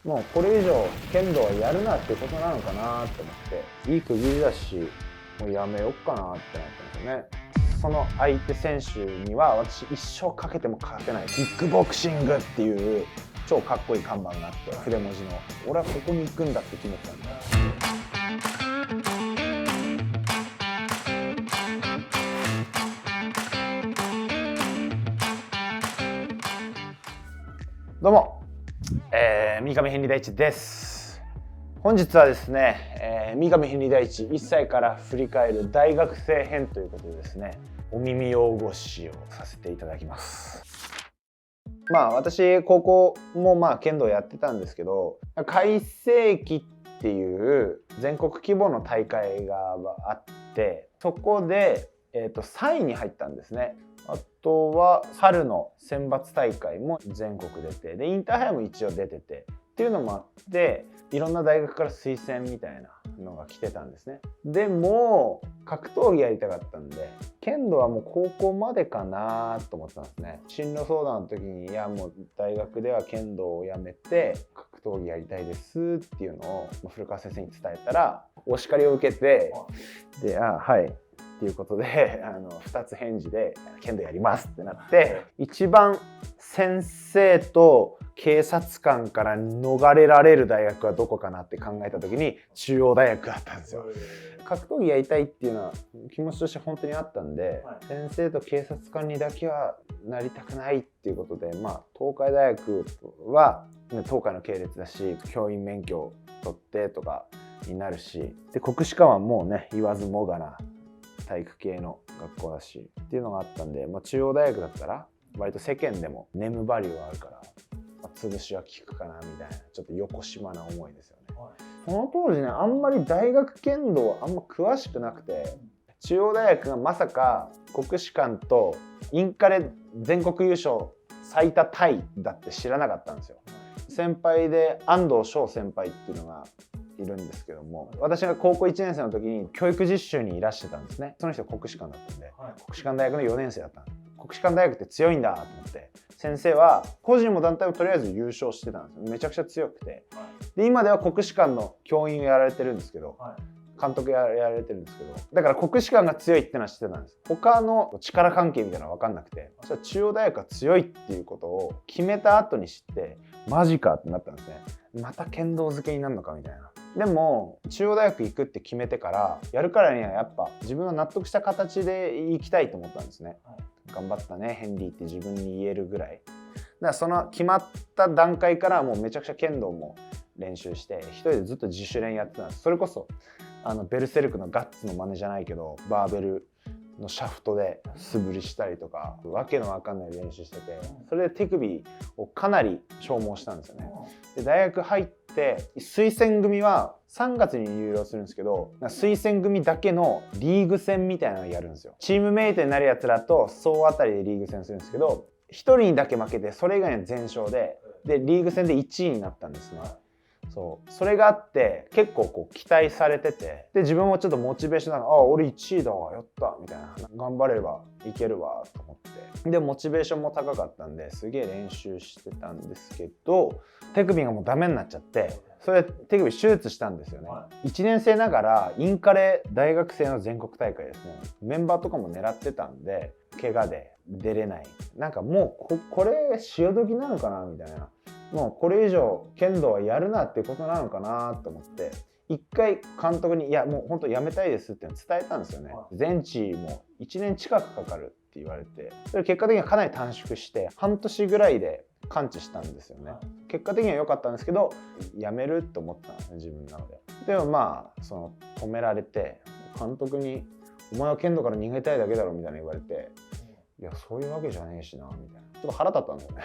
もうこれ以上剣道はやるなってことなのかなって思って、いい区切りだしもうやめよっかなってなったんですよね。その相手選手には私一生かけても勝てない、キックボクシングっていう超かっこいい看板があって筆文字の、俺はここに行くんだって決めてたんだ。どうも、三上変理大地です。本日はですね、三上変理大地1歳から振り返る大学生編ということでですね、お耳汚しをさせていただきます。私高校も剣道やってたんですけど、開成期っていう全国規模の大会があって、そこで、3位に入ったんですね。あとは春の選抜大会も全国出て、でインターハイも一応出ててっていうのもあって、いろんな大学から推薦みたいなのが来てたんですね。でも格闘技やりたかったんで、剣道はもう高校までかなと思ってたんですね。進路相談の時に、いやもう大学では剣道をやめて格闘技やりたいですっていうのを古川先生に伝えたら、お叱りを受けて、ではいっていうことで2つ返事で剣道やりますってなって、一番先生と警察官から逃れられる大学はどこかなって考えた時に中央大学だったんですよ。格闘技やりたいっていうのは気持ちとして本当にあったんで、先生と警察官にだけはなりたくないっていうことで、東海大学は東海の系列だし、教員免許を取ってとかになるし、で国士舘はもうね言わずもがな体育系の学校だしっていうのがあったんで、中央大学だったら割と世間でもネームバリューがあるから、潰しは効くかなみたいな、ちょっと横島な思いですよね。その当時ね、あんまり大学剣道あんま詳しくなくて、中央大学がまさか国士舘とインカレ全国優勝最多タイだって知らなかったんですよ。先輩で安藤翔先輩っていうのがいるんですけども、私が高校1年生の時に教育実習にいらしてたんですね。その人国士舘だったんで、国士舘大学の4年生だったんです。国士舘大学って強いんだと思って、先生は個人も団体もとりあえず優勝してたんですよ。めちゃくちゃ強くて、で今では国士舘の教員をやられてるんですけど、監督やられてるんですけど、だから国士舘が強いってのは知ってたんです。他の力関係みたいなのは分かんなくて、そしたら中央大学が強いっていうことを決めた後に知って、マジかってなったんですね。また剣道漬けになるのかみたいな。でも中央大学行くって決めてからやるからにはやっぱ自分が納得した形で行きたいと思ったんですね。頑張ったねヘンリーって自分に言えるぐらいだから、その決まった段階からもうめちゃくちゃ剣道も練習して一人でずっと自主練やってたんです。それこそベルセルクのガッツの真似じゃないけど、バーベルのシャフトで素振りしたりとか、わけのわかんない練習してて、それで手首をかなり消耗したんですよね。で大学入って推薦組は3月に入寮するんですけど、推薦組だけのリーグ戦みたいなのをやるんですよ。チームメイトになるやつらと総当たりでリーグ戦するんですけど、1人にだけ負けてそれ以外の全勝でリーグ戦で1位になったんですね。それがあって結構期待されてて、で自分もちょっとモチベーションなの、俺1位だわ、やったみたいな、頑張ればいけるわと思って、でモチベーションも高かったんですげえ練習してたんですけど、手首がもうダメになっちゃって、それ手首手術したんですよね。1年生ながらインカレ大学生の全国大会ですね、メンバーとかも狙ってたんで怪我で出れない、なんかもうこれ潮時なのかなみたいな、もうこれ以上剣道はやるなっていうことなのかなと思って、一回監督にいやもう本当やめたいですって伝えたんですよね。全治も1年近くかかるって言われて、それ結果的にはかなり短縮して半年ぐらいで完治したんですよね。結果的には良かったんですけど、やめると思ったんですね自分なので。でもその止められて、監督にお前は剣道から逃げたいだけだろみたいな言われて、いやそういうわけじゃねえしなみたいな、ちょっと腹立ったんだよね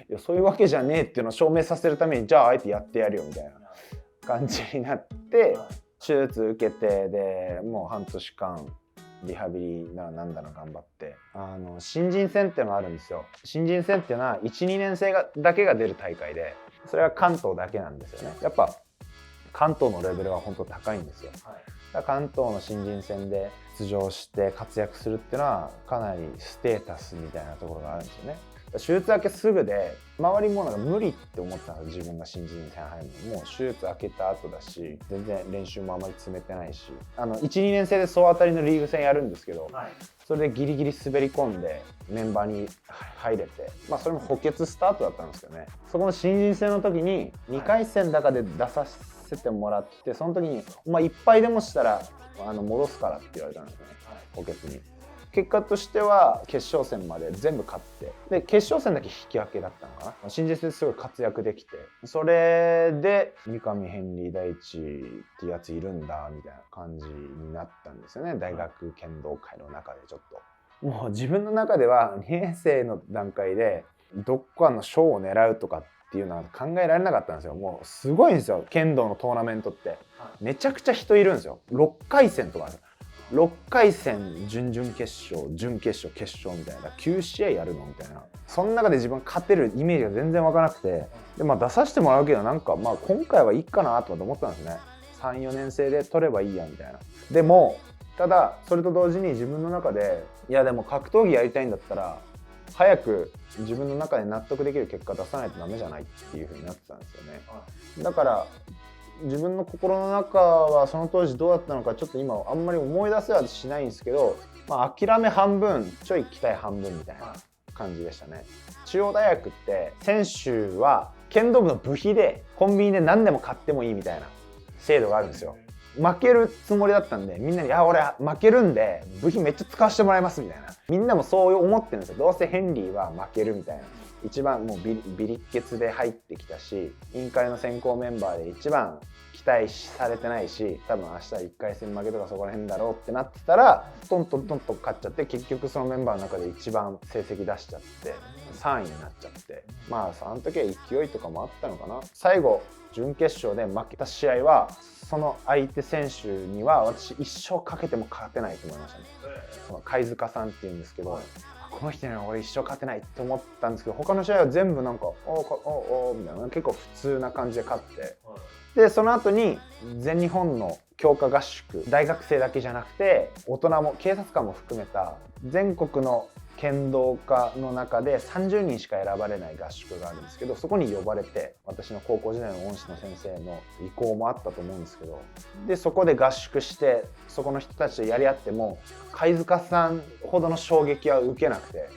いやそういうわけじゃねえっていうのを証明させるために、じゃああえてやってやるよみたいな感じになって、手術受けて、でもう半年間リハビリなんだの頑張って、新人戦っていうのがあるんですよ。新人戦っていうのは 1,2 年生だけが出る大会で、それは関東だけなんですよね。やっぱ関東のレベルは本当高いんですよ。だから関東の新人戦で出場して活躍するっていうのはかなりステータスみたいなところがあるんですよね。手術明けすぐで周りもなんか無理って思ってたんです。自分が新人戦入るのもう手術明けた後だし、全然練習もあまり詰めてないし、12年生で総当たりのリーグ戦やるんですけど、はい、それでギリギリ滑り込んでメンバーに入れて、それも補欠スタートだったんですけどね。そこの新人戦の時に2回戦だかで出させてもらって、その時に「お前1敗でもしたら戻すから」って言われたんですよね、補欠に。結果としては決勝戦まで全部勝って、で決勝戦だけ引き分けだったのかな。新人戦ですごい活躍できて、それで三上ヘンリー大地っていうやついるんだみたいな感じになったんですよね。大学剣道界の中でちょっともう自分の中では2年生の段階でどっかの賞を狙うとかっていうのは考えられなかったんですよ。もうすごいんですよ、剣道のトーナメントってめちゃくちゃ人いるんですよ。6回戦とか6回戦準々決勝準決勝決勝みたいな9試合やるのみたいな、その中で自分勝てるイメージが全然湧かなくて、で出させてもらうけどなんか今回はいいかなと思ったんですね。3、4年生で取ればいいやみたいな。でもただそれと同時に自分の中でいやでも格闘技やりたいんだったら早く自分の中で納得できる結果出さないとダメじゃないっていう風になってたんですよね。だから自分の心の中はその当時どうだったのかちょっと今あんまり思い出せはしないんですけど、諦め半分ちょい期待半分みたいな感じでしたね。中央大学って選手は剣道部の部費でコンビニで何でも買ってもいいみたいな制度があるんですよ。負けるつもりだったんでみんなに「俺負けるんで部費めっちゃ使わせてもらいます」みたいな、みんなもそう思ってるんですよ。どうせヘンリーは負けるみたいな。一番もうビリッケツで入ってきたし、インカレの選考メンバーで一番期待されてないし、多分明日1回戦負けとかそこら辺だろうってなってたらトントン勝っちゃって、結局そのメンバーの中で一番成績出しちゃって3位になっちゃって、その時は勢いとかもあったのかな。最後準決勝で負けた試合はその相手選手には私一生かけても勝てないと思いましたね。その貝塚さんっていうんですけど、この人には俺一生勝てないって思ったんですけど、他の試合は全部なんかおみたいな結構普通な感じで勝って、でその後に全日本の強化合宿、大学生だけじゃなくて大人も警察官も含めた全国の剣道家の中で30人しか選ばれない合宿があるんですけど、そこに呼ばれて、私の高校時代の恩師の先生の意向もあったと思うんですけど、でそこで合宿してそこの人たちとやり合っても貝塚さんほどの衝撃は受けなくて。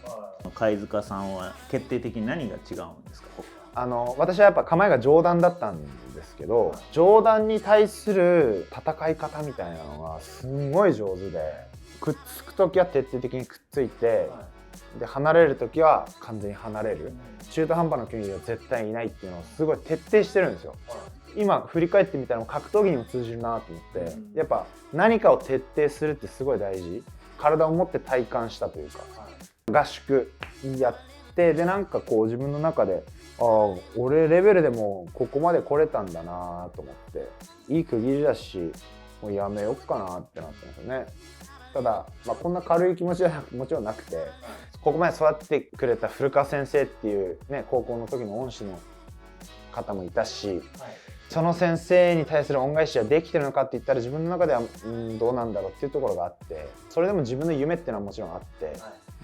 貝塚さんは決定的に何が違うんですか？私はやっぱ構えが上段だったんですけど、上段に対する戦い方みたいなのがすんごい上手で、くっつく時は徹底的にくっついて、で離れる時は完全に離れる、中途半端な距離では絶対いないっていうのをすごい徹底してるんですよ。今振り返ってみたら格闘技にも通じるなと思って、やっぱ何かを徹底するってすごい大事。体を持って体感したというか、合宿やってでなんかこう自分の中で俺レベルでもここまで来れたんだなと思って、いい区切りだしもうやめよっかなってなったんですよね。ただ、こんな軽い気持ちはもちろんなくて、ここまで育ってくれた古川先生っていう、高校の時の恩師の方もいたし、その先生に対する恩返しはできてるのかって言ったら自分の中ではどうなんだろうっていうところがあって、それでも自分の夢っていうのはもちろんあって、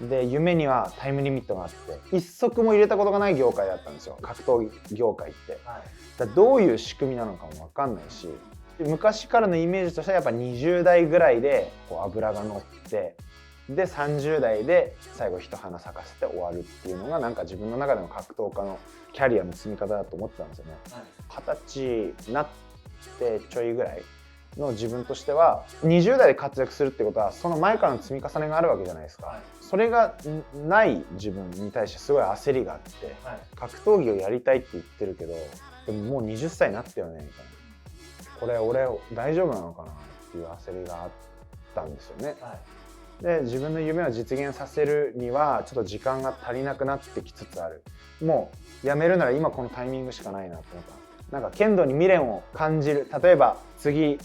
で夢にはタイムリミットがあって、一足も入れたことがない業界だったんですよ、格闘技業界って。だどういう仕組みなのかも分かんないし、昔からのイメージとしてはやっぱ20代ぐらいでこう脂が乗ってで30代で最後一花咲かせて終わるっていうのがなんか自分の中での格闘家のキャリアの積み方だと思ってたんですよね。20歳になってちょいぐらいの自分としては20代で活躍するってことはその前からの積み重ねがあるわけじゃないですか。それがない自分に対してすごい焦りがあって、格闘技をやりたいって言ってるけどでももう20歳になったよねみたいな、これ俺大丈夫なのかなっていう焦りがあったんですよね。で自分の夢を実現させるにはちょっと時間が足りなくなってきつつある。もうやめるなら今このタイミングしかないなと思った。なんか剣道に未練を感じる。例えば次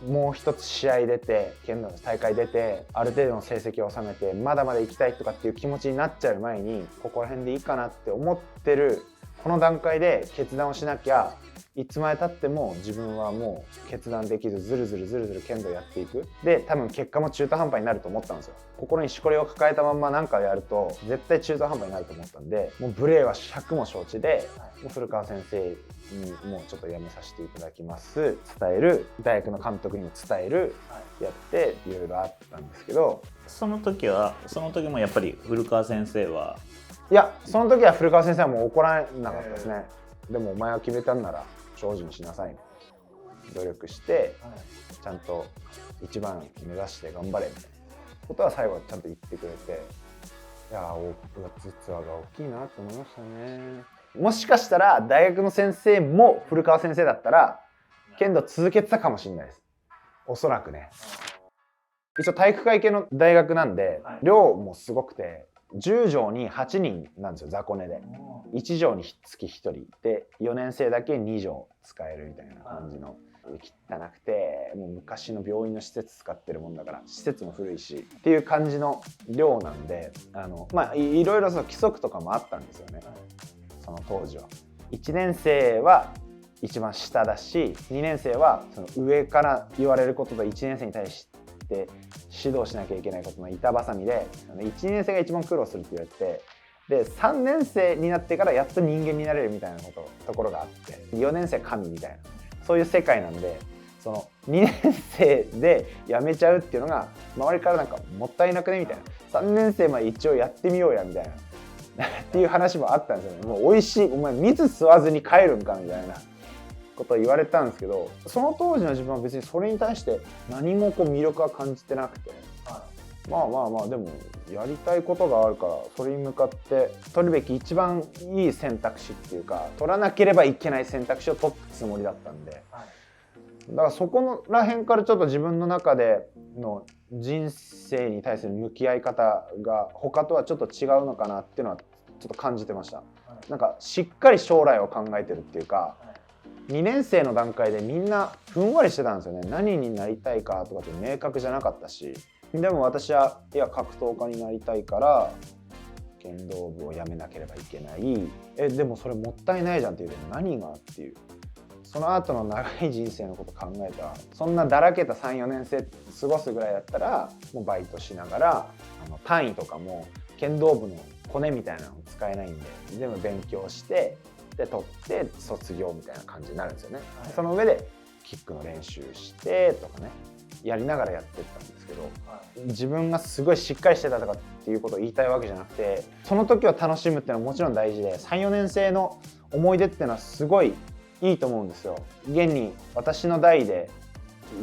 もう一つ試合出て剣道の大会出てある程度の成績を収めてまだまだ行きたいとかっていう気持ちになっちゃう前にここら辺でいいかなって思ってるこの段階で決断をしなきゃいつまでたっても自分はもう決断できずずるずる剣道やっていく。で多分結果も中途半端になると思ったんですよ。心にしこりを抱えたまんま何かやると絶対中途半端になると思ったんで、もう無礼は100も承知で、もう古川先生にもうちょっとやめさせていただきます、伝える、大学の監督にも伝える、やっていろいろあったんですけど、その時もやっぱり古川先生は、いやその時は古川先生はもう怒らなかったですね。でもお前は決めたんなら精進しなさい、努力してちゃんと一番目指して頑張れみたいなことは最後はちゃんと言ってくれて、いや実はが大きいなと思いましたね。もしかしたら大学の先生も古川先生だったら剣道続けてたかもしれないです、おそらくね。一応体育会系の大学なんで、寮もすごくて10畳に8人なんですよ、雑魚寝で。1畳につき1人で4年生だけ2畳使えるみたいな感じの、汚くてもう昔の病院の施設使ってるもんだから施設も古いしっていう感じの寮なんで、まあいろいろその規則とかもあったんですよね、その当時は。1年生は一番下だし、2年生はその上から言われることと1年生に対して指導しなきゃいけないことの板挟みで、1、2年生が一番苦労するって言われて、で3年生になってからやっと人間になれるみたいなところがあって、4年生神みたいな、そういう世界なんで、その2年生で辞めちゃうっていうのが周りからなんかもったいなくねみたいな、3年生まで一応やってみようやみたいなっていう話もあったんですよね。もう美味しい、お前水吸わずに帰るんかみたいなことを言われたんですけど、その当時の自分は別にそれに対して何もこう魅力は感じてなくて、まあでもやりたいことがあるからそれに向かって取るべき一番いい選択肢っていうか、取らなければいけない選択肢を取ったつもりだったんで、だからそこら辺からちょっと自分の中での人生に対する向き合い方が他とはちょっと違うのかなっていうのはちょっと感じてました。なんかしっかり将来を考えてるっていうか、2年生の段階でみんなふんわりしてたんですよね。何になりたいかとかって明確じゃなかったし、でも私はいや格闘家になりたいから剣道部を辞めなければいけない。でもそれもったいないじゃんっていう、何がっていう、その後の長い人生のこと考えたら、そんなだらけた 3,4 年生過ごすぐらいだったらもうバイトしながら、単位とかも剣道部のコネみたいなの使えないんで全部勉強してで取って卒業みたいな感じになるんですよね、その上でキックの練習してとかね、やりながらやってったんですけど、自分がすごいしっかりしてたとかっていうことを言いたいわけじゃなくて、その時を楽しむっていうのはもちろん大事で、 3,4 年生の思い出っていうのはすごいいいと思うんですよ。現に私の代で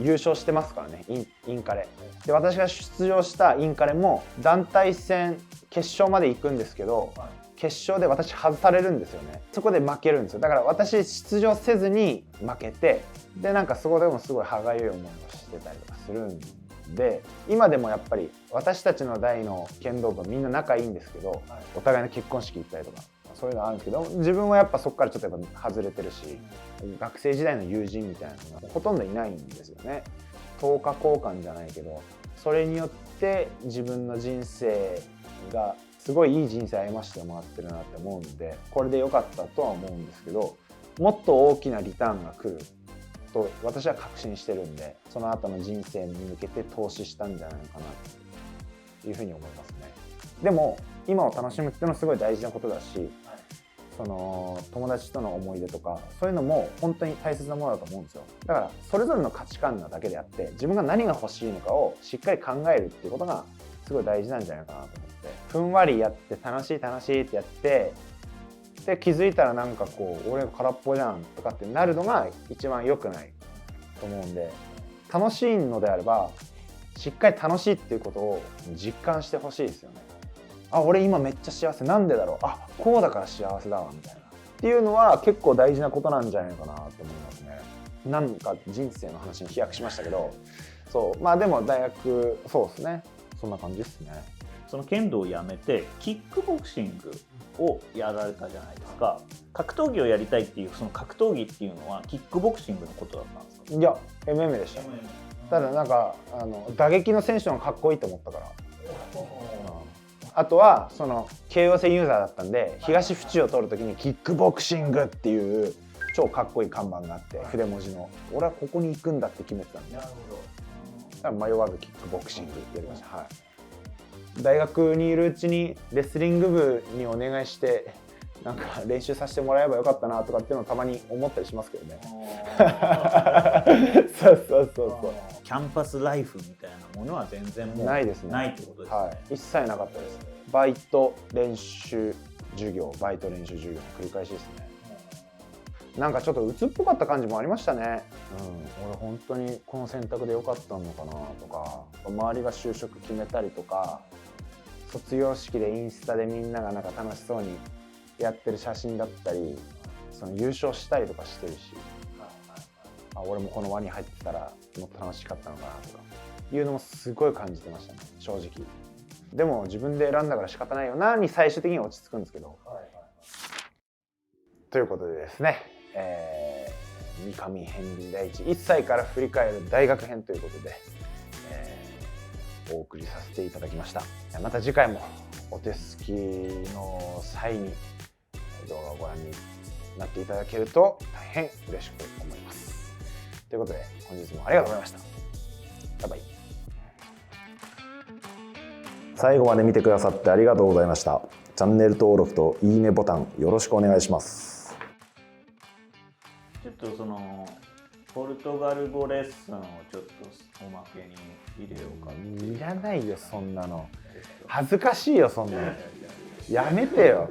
優勝してますからね、インカレで。私が出場したインカレも団体戦決勝まで行くんですけど、決勝で私外されるんですよね。そこで負けるんですよ。だから私出場せずに負けて、でなんかそこでもすごい歯がゆい思いをしてたりとかするんで、今でもやっぱり私たちの代の剣道部はみんな仲いいんですけど、お互いの結婚式行ったりとかそういうのあるんですけど、自分はやっぱそこからちょっとやっぱ外れてるし、学生時代の友人みたいなのがほとんどいないんですよね。等価交換じゃないけど、それによって自分の人生がすごいいい人生歩ましてもらってるなって思うんで、これで良かったとは思うんですけど、もっと大きなリターンが来ると私は確信してるんで、その後の人生に向けて投資したんじゃないのかなというふうに思いますね。でも今を楽しむっていうのはすごい大事なことだし、その友達との思い出とかそういうのも本当に大切なものだと思うんですよ。だからそれぞれの価値観なだけであって、自分が何が欲しいのかをしっかり考えるっていうことがすごい大事なんじゃないかなと思って、ふんわりやって楽しいってやって、で気づいたらなんかこう俺空っぽじゃんとかってなるのが一番良くないと思うんで、楽しいのであればしっかり楽しいっていうことを実感してほしいですよね。あ、俺今めっちゃ幸せ、なんでだろう、あ、こうだから幸せだわみたいなっていうのは結構大事なことなんじゃないのかなと思いますね。なんか人生の話に飛躍しましたけど、そうまあでも大学そうですね、そんな感じですね。その剣道をやめてキックボクシングをやられたじゃないですか。格闘技をやりたいっていう、その格闘技っていうのはキックボクシングのことだったんですか？いや MMA でした。ただなんか打撃の選手の方がかっこいいと思ったから、あとはその京王線ユーザーだったんで、東府中を通るときにキックボクシングっていう超かっこいい看板があって筆文字の俺はここに行くんだって決めてたんで、だから迷わずキックボクシングやりました。はい、大学にいるうちにレスリング部にお願いしてなんか練習させてもらえばよかったなとかっていうのをたまに思ったりしますけどね。そうそうそうそう。キャンパスライフみたいなものは全然もうないですね。ないってことですね。はい、一切なかったです。バイト練習授業バイト練習授業の繰り返しですね。なんかちょっと鬱っぽかった感じもありましたね。俺本当にこの選択で良かったのかなとか、周りが就職決めたりとか、卒業式でインスタでみんながなんか楽しそうにやってる写真だったり、その優勝したりとかしてるし、俺もこの輪に入ってたらもっと楽しかったのかなとかいうのもすごい感じてましたね、正直。でも自分で選んだから仕方ないよなに最終的には落ち着くんですけど。ということでですね、三上ヘンリー第一1歳から振り返る大学編ということで、お送りさせていただきました。また次回もお手すきの際に動画をご覧になっていただけると大変嬉しく思います。ということで本日もありがとうございました。バイバイ。最後まで見てくださってありがとうございました。チャンネル登録といいねボタンよろしくお願いします。ちょっとそのポルトガル語レッスンをちょっとおまけに入れようかっていう。いらないよそんなの。恥ずかしいよそんなの。やめてよ。